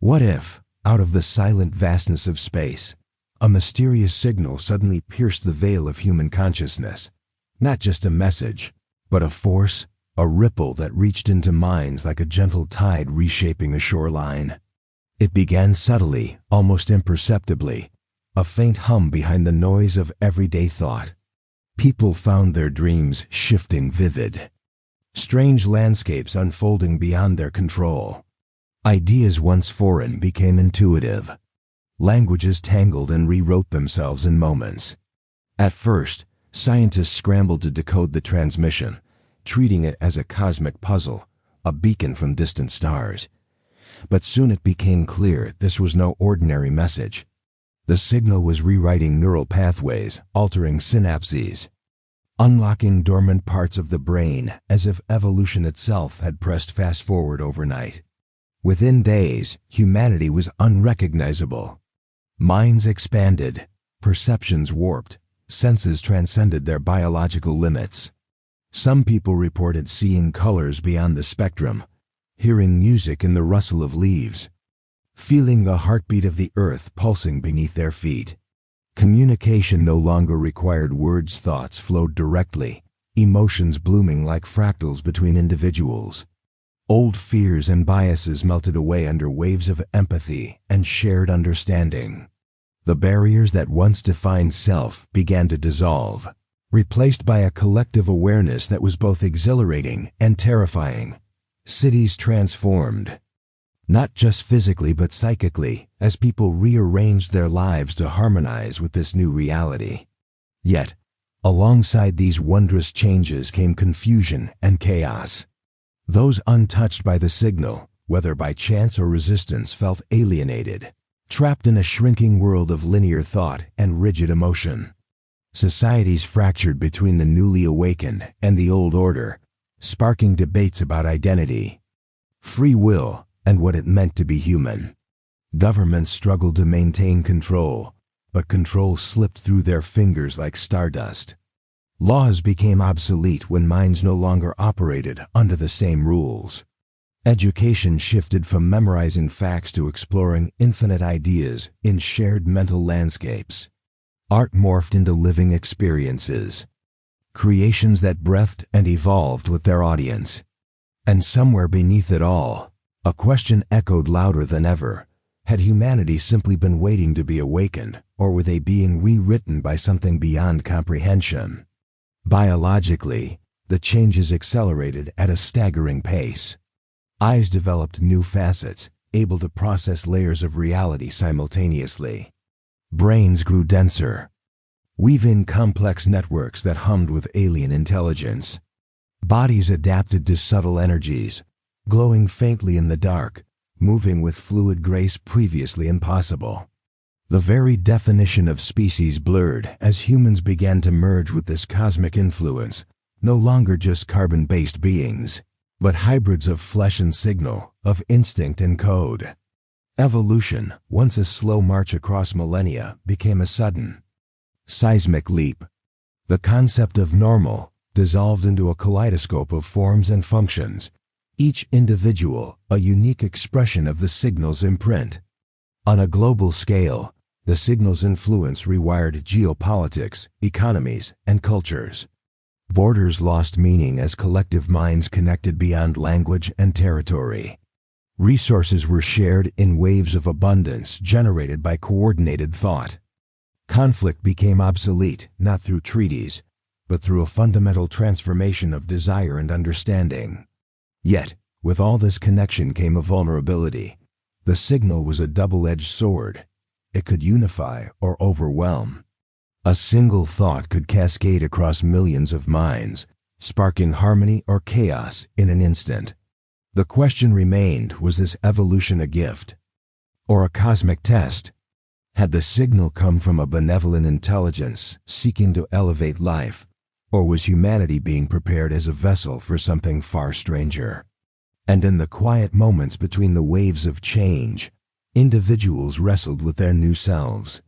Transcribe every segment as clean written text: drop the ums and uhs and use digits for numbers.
What if, out of the silent vastness of space, a mysterious signal suddenly pierced the veil of human consciousness? Not just a message, but a force, a ripple that reached into minds like a gentle tide reshaping a shoreline. It began subtly, almost imperceptibly, a faint hum behind the noise of everyday thought. People found their dreams shifting vivid. Strange landscapes unfolding beyond their control. Ideas once foreign became intuitive. Languages tangled and rewrote themselves in moments. At first, scientists scrambled to decode the transmission, treating it as a cosmic puzzle, a beacon from distant stars. But soon it became clear this was no ordinary message. The signal was rewriting neural pathways, altering synapses, unlocking dormant parts of the brain as if evolution itself had pressed fast forward overnight. Within days, humanity was unrecognizable. Minds expanded, perceptions warped, senses transcended their biological limits. Some people reported seeing colors beyond the spectrum, hearing music in the rustle of leaves, feeling the heartbeat of the earth pulsing beneath their feet. Communication no longer required words, thoughts flowed directly, emotions blooming like fractals between individuals. Old fears and biases melted away under waves of empathy and shared understanding. The barriers that once defined self began to dissolve, replaced by a collective awareness that was both exhilarating and terrifying. Cities transformed, not just physically but psychically, as people rearranged their lives to harmonize with this new reality. Yet, alongside these wondrous changes came confusion and chaos. Those untouched by the signal, whether by chance or resistance, felt alienated, trapped in a shrinking world of linear thought and rigid emotion. Societies fractured between the newly awakened and the old order, sparking debates about identity, free will, and what it meant to be human. Governments struggled to maintain control, but control slipped through their fingers like stardust. Laws became obsolete when minds no longer operated under the same rules. Education shifted from memorizing facts to exploring infinite ideas in shared mental landscapes. Art morphed into living experiences, creations that breathed and evolved with their audience. And somewhere beneath it all, a question echoed louder than ever. Had humanity simply been waiting to be awakened, or were they being rewritten by something beyond comprehension? Biologically, the changes accelerated at a staggering pace. Eyes developed new facets, able to process layers of reality simultaneously. Brains grew denser, weaving complex networks that hummed with alien intelligence. Bodies adapted to subtle energies, glowing faintly in the dark, moving with fluid grace previously impossible. The very definition of species blurred as humans began to merge with this cosmic influence, no longer just carbon-based beings, but hybrids of flesh and signal, of instinct and code. Evolution, once a slow march across millennia, became a sudden, seismic leap. The concept of normal dissolved into a kaleidoscope of forms and functions, each individual a unique expression of the signal's imprint. On a global scale, the signal's influence rewired geopolitics, economies, and cultures. Borders lost meaning as collective minds connected beyond language and territory. Resources were shared in waves of abundance generated by coordinated thought. Conflict became obsolete not through treaties, but through a fundamental transformation of desire and understanding. Yet, with all this connection came a vulnerability. The signal was a double-edged sword. It could unify or overwhelm. A single thought could cascade across millions of minds, sparking harmony or chaos in an instant. The question remained, was this evolution a gift or a cosmic test? Had the signal come from a benevolent intelligence seeking to elevate life, or was humanity being prepared as a vessel for something far stranger? And in the quiet moments between the waves of change, individuals wrestled with their new selves.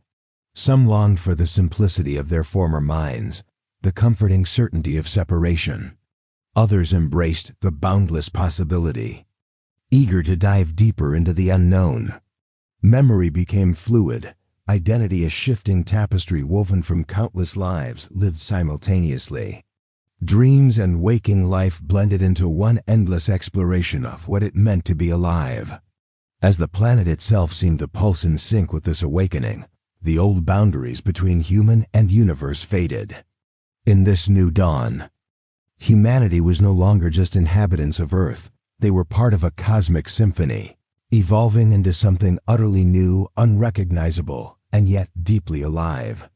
Some longed for the simplicity of their former minds, the comforting certainty of separation. Others embraced the boundless possibility, eager to dive deeper into the unknown, Memory became fluid, identity a shifting tapestry woven from countless lives lived simultaneously. Dreams and waking life blended into one endless exploration of what it meant to be alive. As the planet itself seemed to pulse in sync with this awakening, the old boundaries between human and universe faded. In this new dawn, humanity was no longer just inhabitants of Earth. They were part of a cosmic symphony, evolving into something utterly new, unrecognizable, and yet deeply alive.